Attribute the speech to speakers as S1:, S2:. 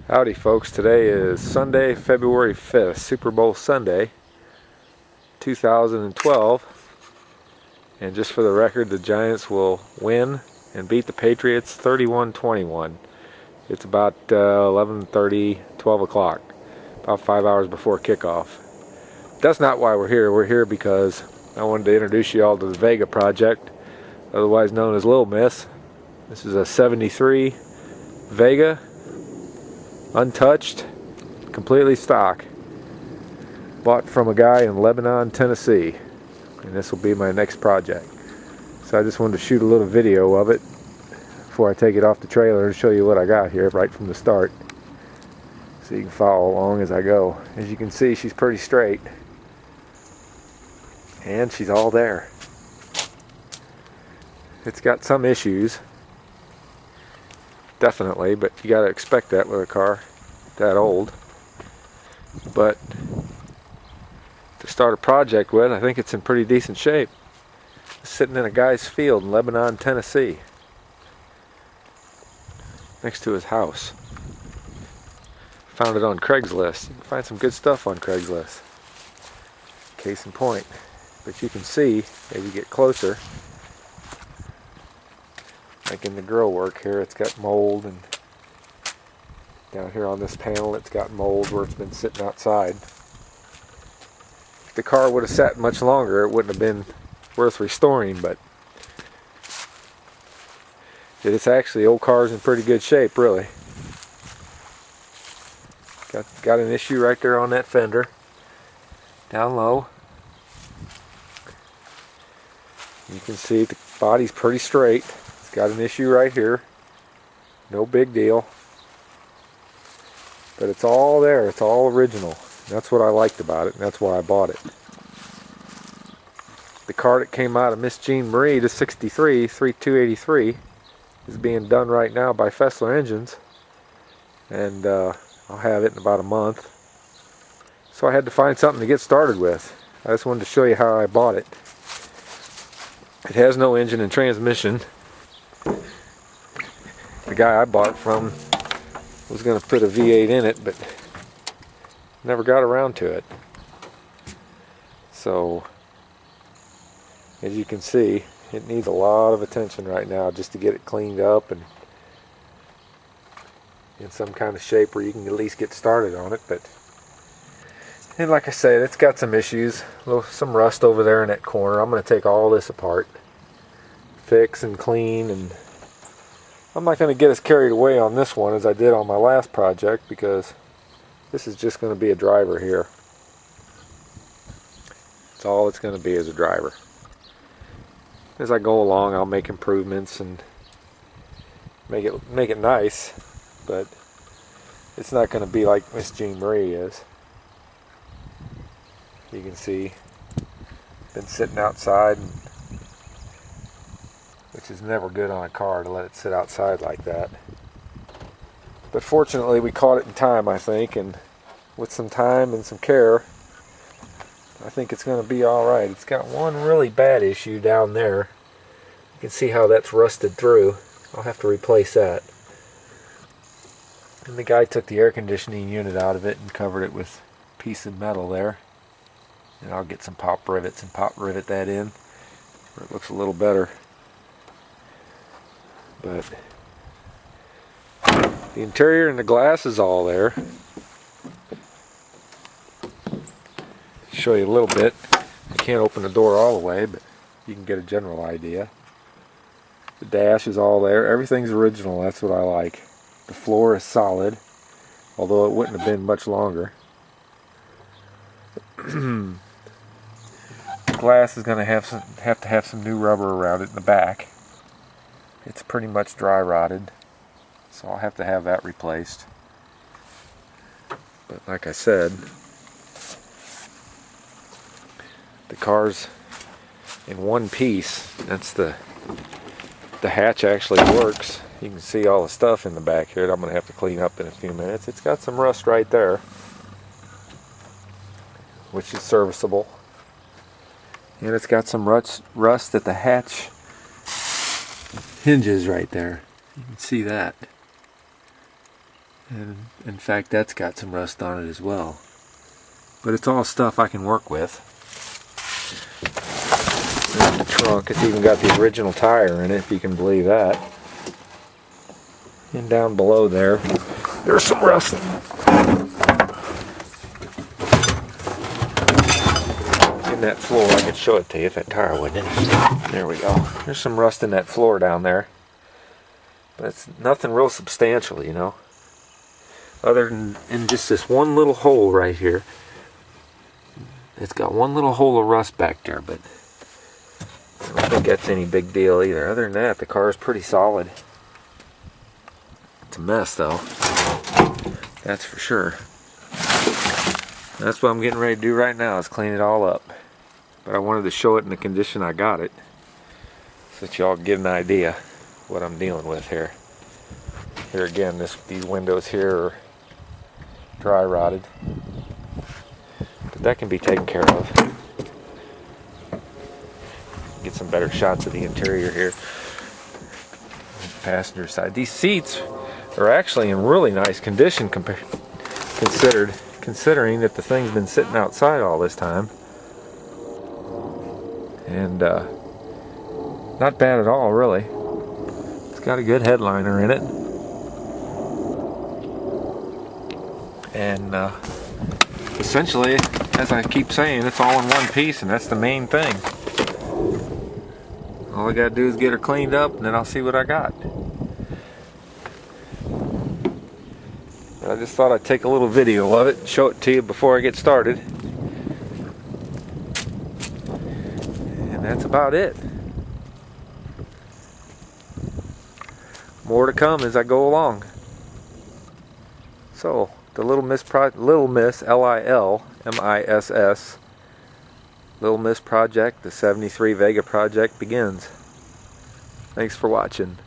S1: Howdy folks, today is Sunday, February 5th, Super Bowl Sunday, 2012, and just for the record, the Giants will win and beat the Patriots 31-21. It's about 11:30, 12 o'clock, about 5 hours before kickoff. That's not why we're here. We're here because I wanted to introduce you all to the Vega Project, otherwise known as Lil Miss. This is a 73 Vega, untouched, completely stock, bought from a guy in Lebanon, Tennessee, and this will be my next project. So I just wanted to shoot a little video of it before I take it off the trailer and show you what I got here right from the start, so you can follow along as I go. As you can see, she's pretty straight and she's all there. It's got some issues, definitely, but you got to expect that with a car that old. But to start a project with, I think it's in pretty decent shape. It's sitting in a guy's field in Lebanon, Tennessee, next to his house. Found it on Craigslist. You can find some good stuff on Craigslist. Case in point. But you can see, as you get closer, like in the grill work here, it's got mold, and down here on this panel it's got mold where it's been sitting outside. If the car would have sat much longer, it wouldn't have been worth restoring, but it's actually, old car's in pretty good shape, really. Got an issue right there on that fender, down low. You can see the body's pretty straight. It's got an issue right here. No big deal. But it's all there. It's all original. That's what I liked about it, and that's why I bought it. The car that came out of Miss Jean Marie, the 63 3283, is being done right now by Fessler Engines, and I'll have it in about a month. So I had to find something to get started with. I just wanted to show you how I bought it. It has no engine and transmission. The guy I bought from was going to put a V8 in it, but never got around to it. So, as you can see, it needs a lot of attention right now just to get it cleaned up and in some kind of shape where you can at least get started on it. And like I said, it's got some issues, some rust over there in that corner. I'm going to take all this apart, fix and clean, and I'm not going to get as carried away on this one as I did on my last project, because this is just going to be a driver here. That's all it's going to be, is a driver. As I go along, I'll make improvements and make it nice, but it's not going to be like Miss Jean Marie is. You can see, been sitting outside, which is never good on a car to let it sit outside like that. But fortunately we caught it in time, I think, and with some time and some care, I think it's going to be alright. It's got one really bad issue down there. You can see how that's rusted through. I'll have to replace that. And the guy took the air conditioning unit out of it and covered it with a piece of metal there. And I'll get some pop rivets and pop rivet that in where it looks a little better. But the interior and the glass is all there. Show you a little bit. I can't open the door all the way, but you can get a general idea. The dash is all there. Everything's original. That's what I like. The floor is solid, although it wouldn't have been much longer. The glass is going to have some new rubber around it in the back. It's pretty much dry rotted, so I'll have to have that replaced. But like I said, the car's in one piece. That's the hatch actually works. You can see all the stuff in the back here that I'm going to have to clean up in a few minutes. It's got some rust right there, which is serviceable. And it's got some rust at the hatch hinges right there. You can see that. And in fact, that's got some rust on it as well. But it's all stuff I can work with. There's the trunk. It's even got the original tire in it, if you can believe that. And down below there, there's some rust. In that floor, I could show it to you if that tire wasn't in it. There we go. There's some rust in that floor down there. But it's nothing real substantial, you know. Other than in just this one little hole right here. It's got one little hole of rust back there, but I don't think that's any big deal either. Other than that, the car is pretty solid. It's a mess though. That's for sure. That's what I'm getting ready to do right now, is clean it all up. But I wanted to show it in the condition I got it, so that y'all get an idea what I'm dealing with here. Here again, these windows here are dry rotted, but that can be taken care of. Get some better shots of the interior here. Passenger side. These seats are actually in really nice condition considering that the thing's been sitting outside all this time. And not bad at all, really. It's got a good headliner in it. And essentially, as I keep saying, it's all in one piece, and that's the main thing. All I gotta do is get her cleaned up, and then I'll see what I got. But I just thought I'd take a little video of it and show it to you before I get started. And that's about it. More to come as I go along. So, the Lil Miss, L-I-L-M-I-S-S, Lil Miss Project, the 73 Vega Project begins. Thanks for watching.